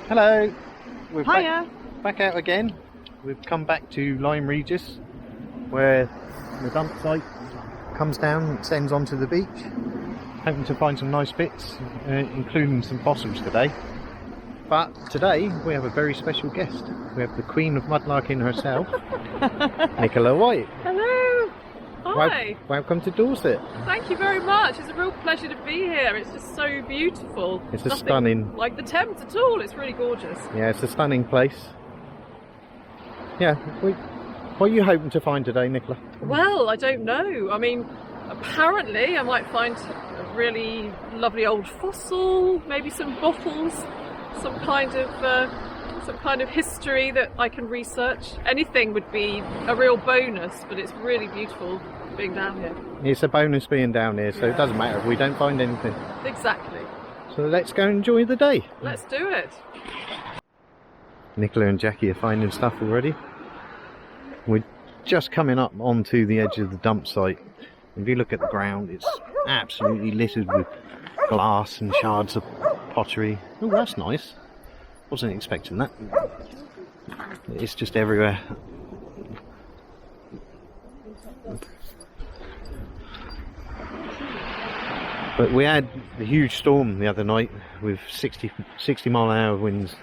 Hello, we're Hiya. back out again. We've come back to Lyme, Regis, where the Dumpsite comes down and sends onto the beach. Hoping to find some nice bits, including some fossils today. But today we have a very special guest. We have the Queen of Mudlarking herself, Nicola White. Hello. Hi. Welcome to Dorset. Thank you very much. It's a real pleasure to be here. It's just so beautiful. It's a Nothing stunning, like the Thames at all. It's really gorgeous. yeah, it's a stunning place. Yeah, what are you hoping to find today, Nicola? Well, I don't know. I mean, apparently I might find a really lovely old fossil, maybe some bottles, some kind of history that I can research. Anything would be a real bonus, but it's really beautiful being down here. It's a bonus being down here, so it doesn't matter if we don't find anything. Exactly. So let's go and enjoy the day. Let's do it. Nicola and Jackie are finding stuff already. We're just coming up onto the edge of the dump site. If you look at the ground, it's absolutely littered with glass and shards of pottery. Oh, that's nice. Wasn't expecting that. It's just everywhere. But we had a huge storm the other night with 60 mile-an-hour winds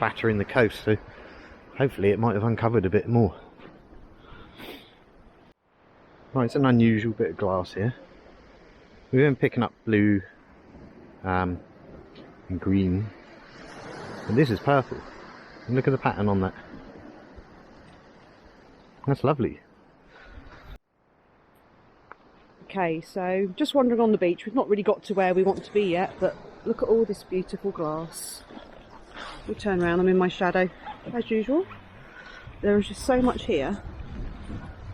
battering the coast, so hopefully it might have uncovered a bit more. Right, it's an unusual bit of glass here. We've been picking up blue and green, and this is purple. And look at the pattern on that. That's lovely. Okay, so just wandering on the beach. We've not really got to where we want to be yet, but look at all this beautiful glass. We'll turn around, I'm in my shadow as usual. There is just so much here.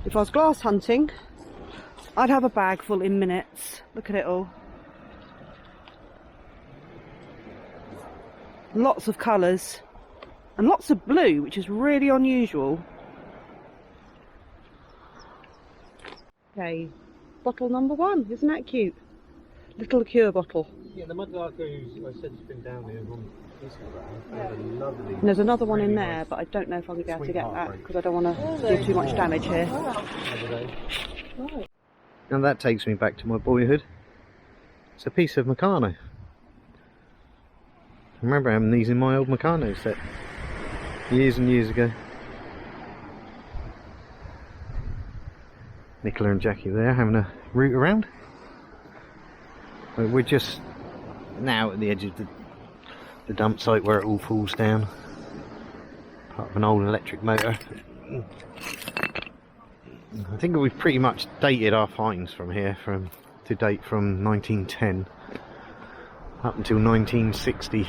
If I was glass hunting, I'd have a bag full in minutes. Look at it all. Lots of colours and lots of blue, which is really unusual. Okay, bottle number 1, isn't that cute? Little liqueur bottle. Yeah, the mudlark I said has been down here on Instagram. Lovely. And there's another one in there, but I don't know if I'm going to be able to get that because I don't want to do too much damage here. And that takes me back to my boyhood. It's a piece of Meccano. I remember having these in my old Meccano set years and years ago. Nicola and Jackie there having a root around. We're just now at the edge of the dump site where it all falls down. Part of an old electric motor. I think we've pretty much dated our finds from here to date from 1910 up until 1960.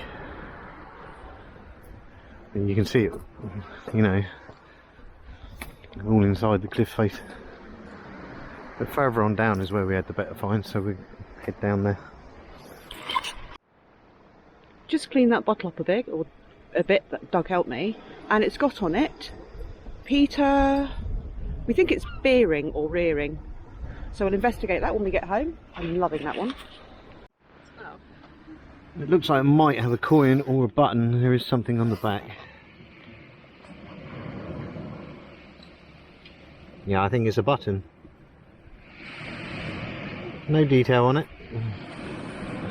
And you can see it, you know, all inside the cliff face. But further on down is where we had the better finds, so we head down there. Just clean that bottle up a bit, that Doug helped me, and it's got on it Peter, we think it's beering or rearing, so we'll investigate that when we get home. I'm loving that one. It looks like it might have a coin or a button. There is something on the back. Yeah, I think it's a button. No detail on it.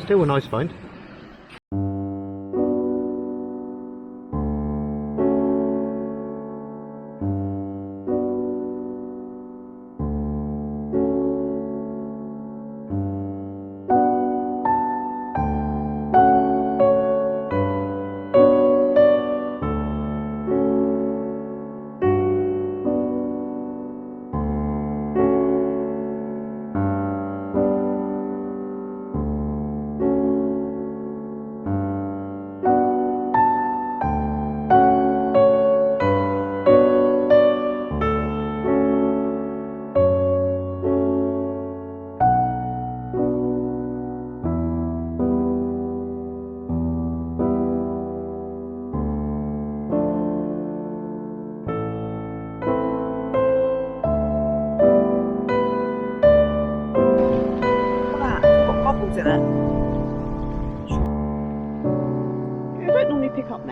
Still a nice find.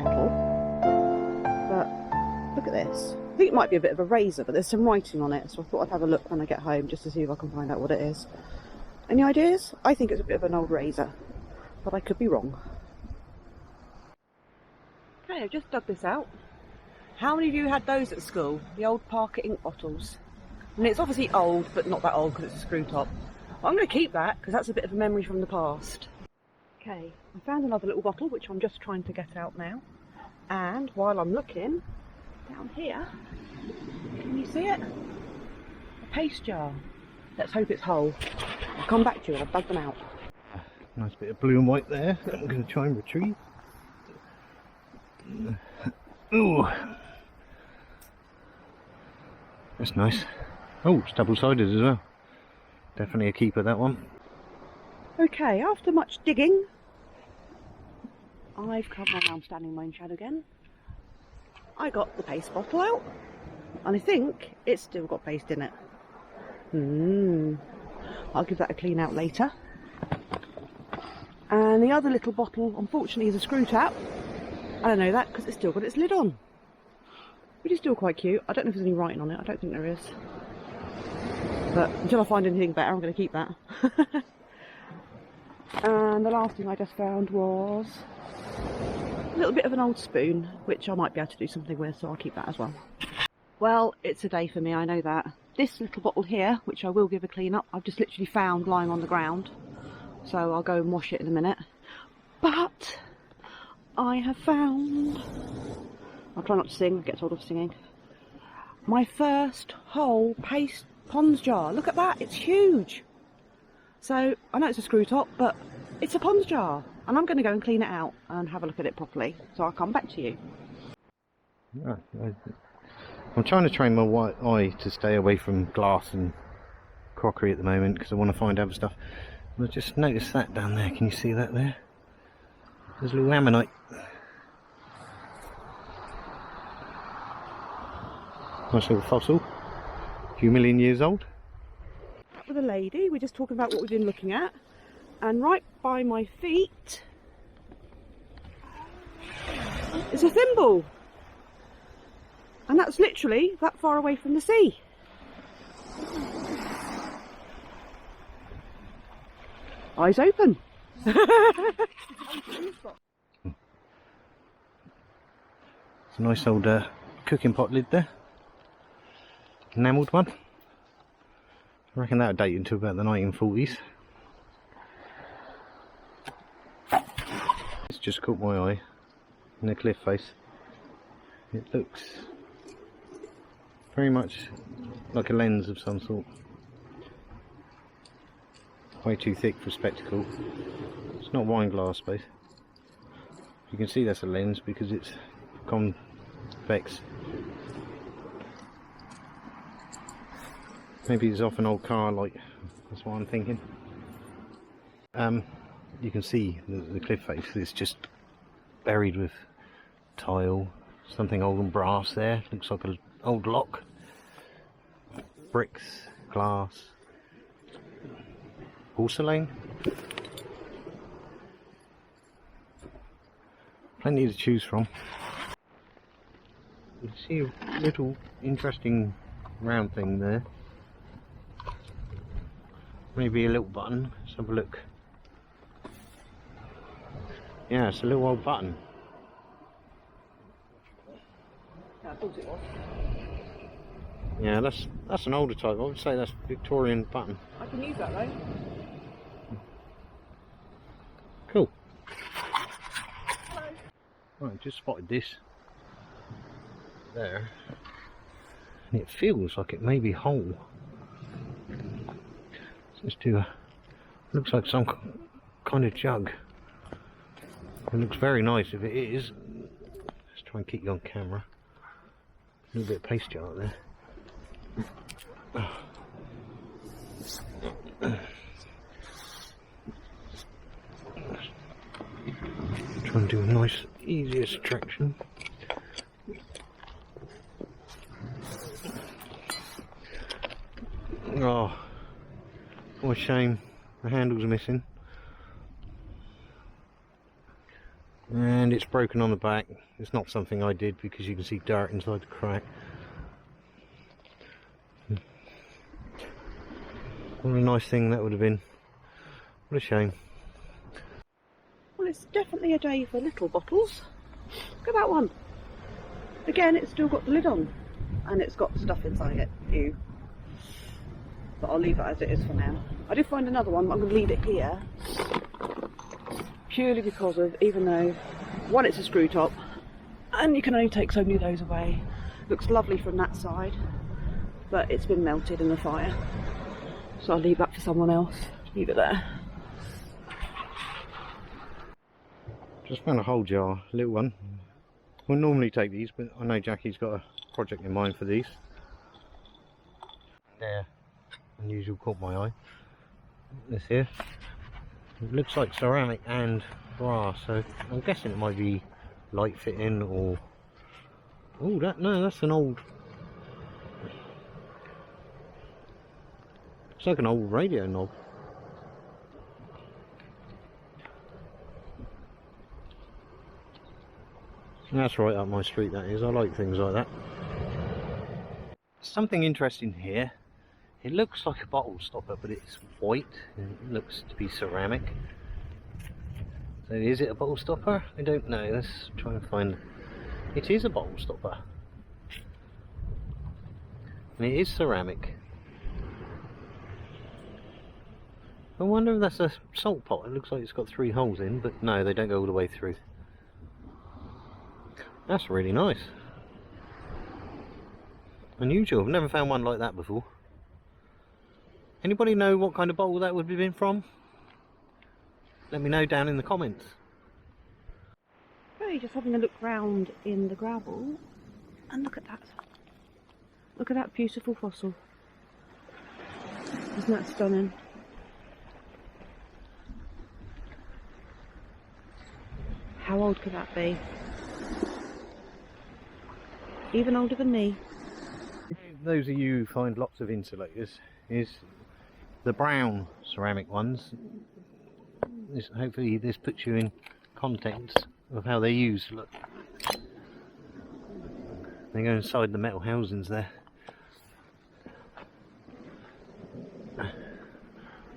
metal. But look at this. I think it might be a bit of a razor, but there's some writing on it, so I thought I'd have a look when I get home just to see if I can find out what it is. Any ideas? I think it's a bit of an old razor, but I could be wrong. Okay, I've just dug this out. How many of you had those at school? The old Parker ink bottles? And it's obviously old, but not that old because it's a screw top. I'm going to keep that because that's a bit of a memory from the past. Okay, I found another little bottle which I'm just trying to get out now. And while I'm looking, down here, can you see it? A paste jar. Let's hope it's whole. I'll come back to you when I've dug them out. Nice bit of blue and white there. I'm going to try and retrieve. Ooh, that's nice. Oh, it's double-sided as well. Definitely a keeper, that one. Okay, after much digging, I've come on, I'm standing in my own shadow again. I got the paste bottle out, and I think it's still got paste in it. I'll give that a clean out later. And the other little bottle, unfortunately, is a screw tap. I don't know that because it's still got its lid on, which is still quite cute. I don't know if there's any writing on it. I don't think there is. But until I find anything better, I'm going to keep that. And the last thing I just found was a little bit of an old spoon, which I might be able to do something with, so I'll keep that as well. Well, it's a day for me, I know that. This little bottle here, which I will give a clean up, I've just literally found lying on the ground. So I'll go and wash it in a minute. But I have found, I'll try not to sing, I get told off singing, my first whole paste Pond's jar. Look at that, it's huge. So I know it's a screw top, but it's a Pond's jar, and I'm going to go and clean it out and have a look at it properly, so I'll come back to you. I'm trying to train my white eye to stay away from glass and crockery at the moment because I want to find other stuff. And I just noticed that down there. Can you see that there? There's a little ammonite. Nice little fossil. A few million years old. With a lady, we're just talking about what we've been looking at, and right by my feet is a thimble, and that's literally that far away from the sea. Eyes open. It's a nice old cooking pot lid there. Enamelled one. I reckon that would date until about the 1940s. It's just caught my eye in the cliff face. It looks very much like a lens of some sort. Way too thick for spectacle. It's not wine glass space. You can see that's a lens because it's convex. Maybe it's off an old car light, that's what I'm thinking. You can see the cliff face, it's just buried with tile, something old and brass there, looks like an old lock. Bricks, glass, porcelain. Plenty to choose from. You see a little interesting round thing there. Maybe a little button. Let's have a look. Yeah, it's a little old button. Yeah, I thought it was. Yeah, that's an older type. I would say that's Victorian button. I can use that though. Cool. Right, just spotted this there, and it feels like it may be whole. Let's do a, looks like some kind of jug. It looks very nice if it is. Let's try and keep you on camera. A little bit of paste jar there. Try and do a nice, easy extraction. Oh, what a shame. The handle's missing. And it's broken on the back. It's not something I did because you can see dirt inside the crack. What a nice thing that would have been. What a shame. Well, it's definitely a day for little bottles. Look at that one. Again, it's still got the lid on. And it's got stuff inside it. Ew. But I'll leave it as it is for now. I did find another one, but I'm going to leave it here. Purely because of, even though, one, it's a screw top, and you can only take so many of those away. Looks lovely from that side, but it's been melted in the fire. So I'll leave that for someone else. Leave it there. Just found a whole jar, little one. We'll normally take these, but I know Jackie's got a project in mind for these. There, unusual, caught my eye. This here. It looks like ceramic and brass, so I'm guessing it might be light fitting or... Oh, that's an old... It's like an old radio knob. That's right up my street, that is. I like things like that. Something interesting here. It looks like a bottle stopper, but it's white and it looks to be ceramic. So is it a bottle stopper? I don't know. Let's try and find... It is a bottle stopper. And it is ceramic. I wonder if that's a salt pot. It looks like it's got 3 holes in, but no, they don't go all the way through. That's really nice. Unusual. I've never found one like that before. Anybody know what kind of bowl that would have been from? Let me know down in the comments. Hey, just having a look round in the gravel, and look at that. Look at that beautiful fossil. Isn't that stunning? How old could that be? Even older than me. Those of you who find lots of insulators, is the brown ceramic ones. Hopefully this puts you in context of how they're used. Look, they go inside the metal housings there.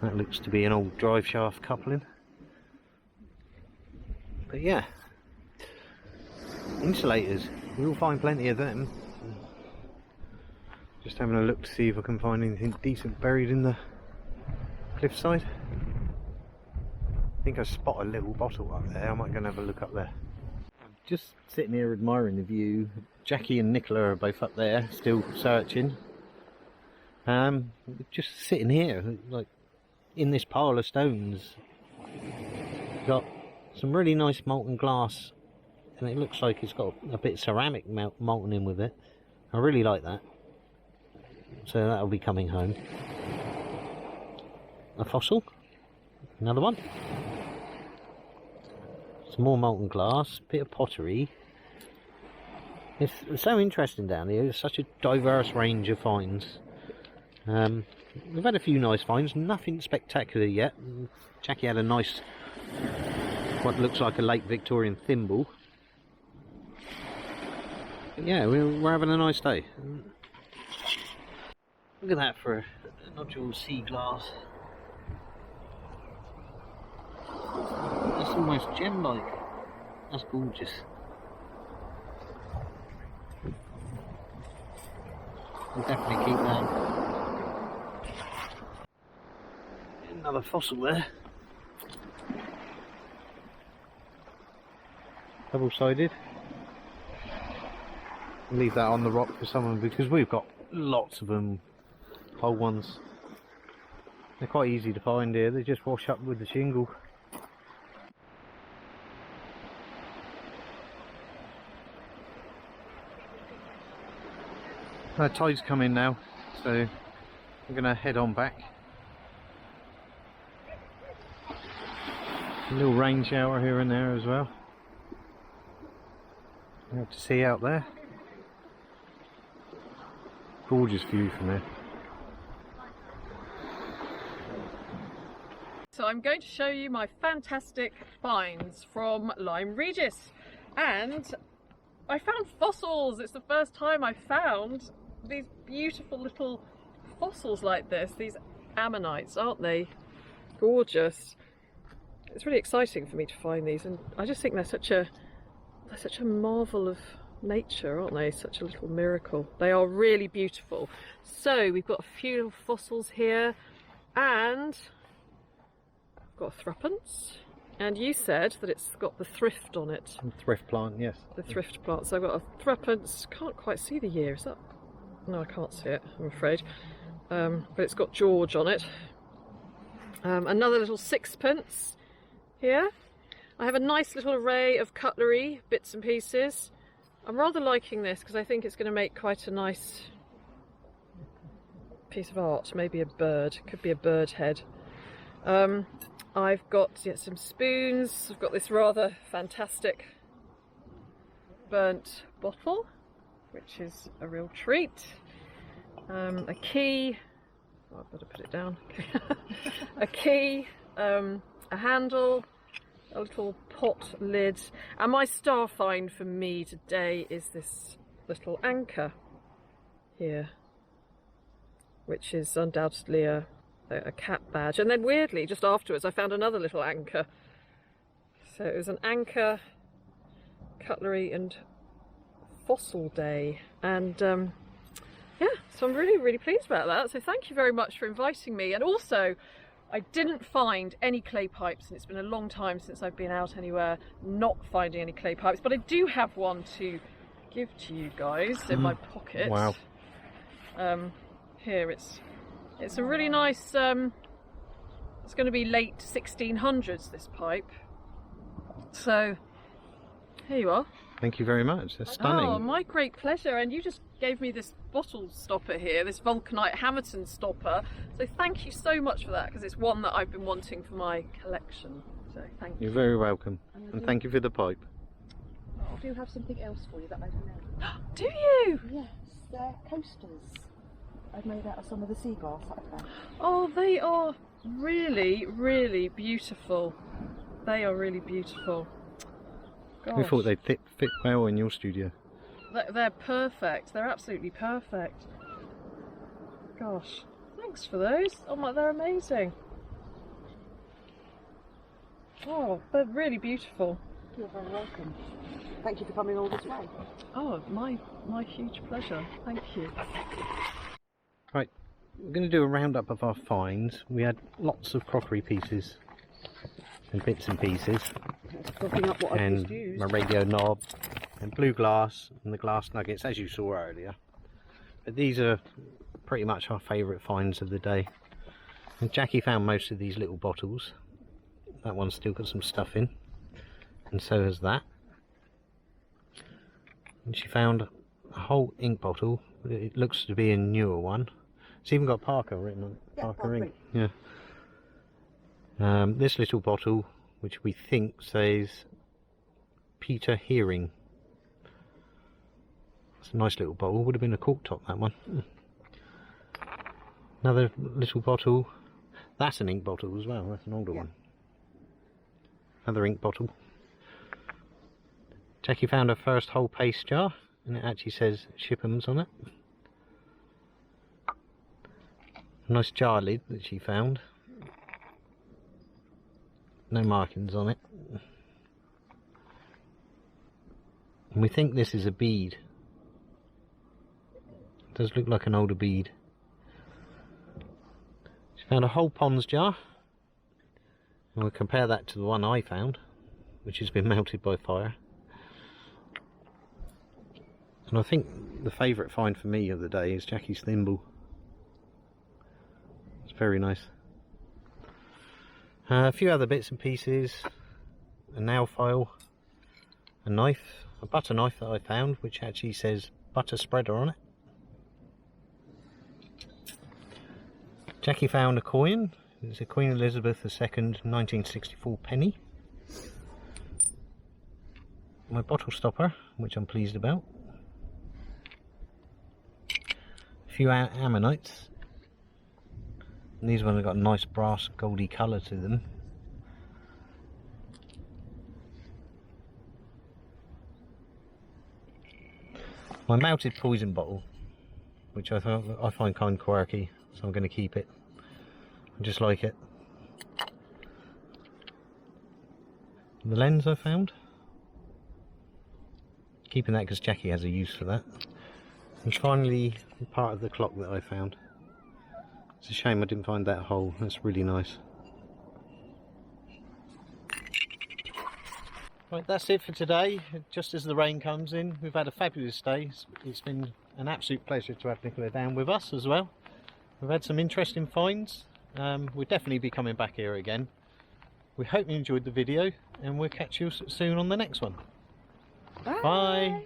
That looks to be an old drive shaft coupling. But yeah, insulators, we'll find plenty of them. Just having a look to see if I can find anything decent buried in the cliffside. I think I spot a little bottle up there. I might go and have a look up there. I'm just sitting here admiring the view. Jackie and Nicola are both up there, still searching. Just sitting here, like in this pile of stones. Got some really nice molten glass, and it looks like it's got a bit of ceramic molten in with it. I really like that. So that'll be coming home. A fossil, another one. Some more molten glass, bit of pottery. It's so interesting down here. There's such a diverse range of finds. We've had a few nice finds, nothing spectacular yet. Jackie had a nice, what looks like a late Victorian thimble. But yeah, we're having a nice day. Look at that for a nodule sea glass. That's almost gem-like. That's gorgeous. We'll definitely keep that. Another fossil there. Double-sided. Leave that on the rock for someone because we've got lots of them. Whole ones. They're quite easy to find here. They just wash up with the shingle. Tide's coming now, so I'm going to head on back. A little rain shower here and there as well. You have to see out there. Gorgeous view from there. So I'm going to show you my fantastic finds from Lyme Regis. And I found fossils. It's the first time I found these beautiful little fossils like this. These ammonites, aren't they? Gorgeous. It's really exciting for me to find these, and I just think they're such a marvel of nature, aren't they? Such a little miracle. They are really beautiful. So we've got a few little fossils here, and I've got a threepence. And you said that it's got the thrift on it. Thrift plant, yes. The thrift plant. So I've got a threepence. Can't quite see the year. Is that? No, I can't see it, I'm afraid. But it's got George on it. Another little sixpence here. I have a nice little array of cutlery, bits and pieces. I'm rather liking this because I think it's going to make quite a nice piece of art. Maybe a bird. Could be a bird head. I've got some spoons. I've got this rather fantastic burnt bottle, which is a real treat. A key. Oh, I better put it down. A key, a handle, a little pot lid, and my star find for me today is this little anchor here, which is undoubtedly a cat badge. And then weirdly, just afterwards, I found another little anchor. So it was an anchor, cutlery and fossil day, and yeah, so I'm really pleased about that. So thank you very much for inviting me. And also, I didn't find any clay pipes, and it's been a long time since I've been out anywhere not finding any clay pipes, but I do have one to give to you guys in my pocket. Wow. Here it's a really nice, it's going to be late 1600s, this pipe. So here you are. Thank you very much. They're stunning. Oh, my great pleasure. And you just gave me this bottle stopper here, this vulcanite Hamilton stopper. So thank you so much for that, because it's one that I've been wanting for my collection. So thank you. You're very welcome. And thank you for the pipe. I do have something else for you that I don't know. Do you? Yes, they're coasters. I've made out of some of the sea glass that I found. Oh, they are really beautiful. They are really beautiful. Gosh. We thought they'd fit well in your studio. They're perfect. They're absolutely perfect. Gosh, thanks for those. Oh my, they're amazing. Oh, they're really beautiful. You're very welcome. Thank you for coming all this way. Oh, my huge pleasure. Thank you. Right, we're going to do a roundup of our finds. We had lots of crockery pieces and bits and pieces, Looking up what I've and just used. my radio knob, and blue glass, and the glass nuggets, as you saw earlier. But these are pretty much our favourite finds of the day. And Jackie found most of these little bottles. That one's still got some stuff in, and so has that. And she found a whole ink bottle. It looks to be a newer one. It's even got Parker written on it. Yeah, Parker ink. ink. Yeah. This little bottle, which we think says Peter Hearing. It's a nice little bottle. Would have been a cork top, that one. Another little bottle. That's an ink bottle as well. That's an older one. Another ink bottle. Jackie found her first whole paste jar, and it actually says Shipham's on it. A nice jar lid that she found. No markings on it. And we think this is a bead. It does look like an older bead. She found a whole Pond's jar. And we'll compare that to the one I found, which has been melted by fire. And I think the favourite find for me of the day is Jackie's thimble. It's very nice. A few other bits and pieces, a nail file, a knife, a butter knife that I found, which actually says butter spreader on it. Jackie found a coin. It's a Queen Elizabeth II 1964 penny. My bottle stopper, which I'm pleased about. A few ammonites. And these ones have got a nice brass goldy colour to them. My melted poison bottle, which I find kind of quirky, so I'm going to keep it. I just like it. The lens I found. Keeping that because Jackie has a use for that. And finally, part of the clock that I found. It's a shame I didn't find that hole. That's really nice. Right, that's it for today. Just as the rain comes in, we've had a fabulous day. It's been an absolute pleasure to have Nicola down with us as well. We've had some interesting finds. We'll definitely be coming back here again. We hope you enjoyed the video, and we'll catch you soon on the next one. Bye. Bye.